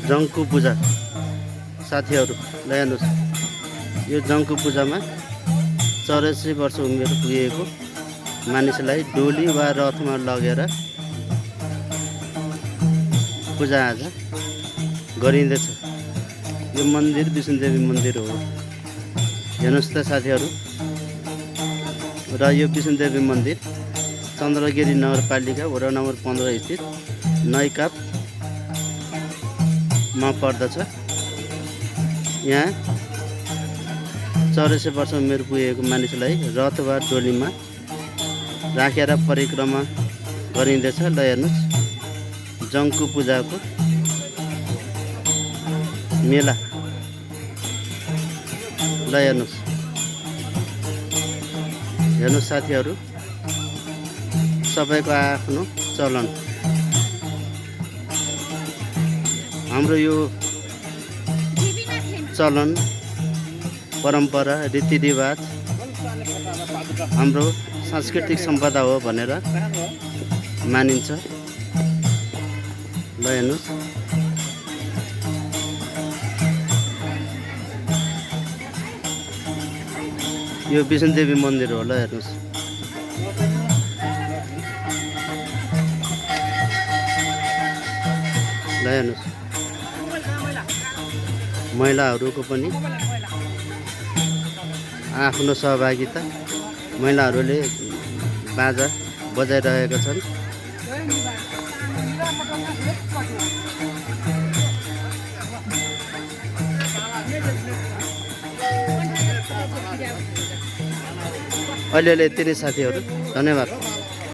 जङ्कु पूजा साथीहरू ल हेर्नुहोस्, यो जङ्कु पूजामा 84 वर्ष उमेर पुगेको मानिसलाई डोली वा रथमा लगेर पूजाआजा गरिँदैछ। यो मन्दिर विष्णुदेवी मन्दिर हो। हेर्नुहोस् त साथीहरू, र यो विष्णुदेवी मन्दिर चन्द्रगिरी नगरपालिका वडा नम्बर 15 स्थित नैकापमा पर्दछ। यहाँ 84 वर्ष उमेर पुगेको मानिसलाई रथ वा टोलीमा राखेर परिक्रमा गरिँदैछ। ल हेर्नुहोस्, जङ्कु पूजाको मेला ल हेर्नुहोस् साथीहरू, सबैको आफ्नो चलन। हाम्रो यो चलन परम्परा रीतिरिवाज हाम्रो सांस्कृतिक सम्पदा हो भनेर मानिन्छ। ल हेर्नुहोस्, यो विष्णुदेवी मन्दिर हो। ल हेर्नुहोस्, ल हेर्नुहोस्, महिलाहरूको पनि आफ्नो सहभागिता, महिलाहरूले बाजा बजाइरहेका छन्। अहिले यति नै साथीहरू, धन्यवाद।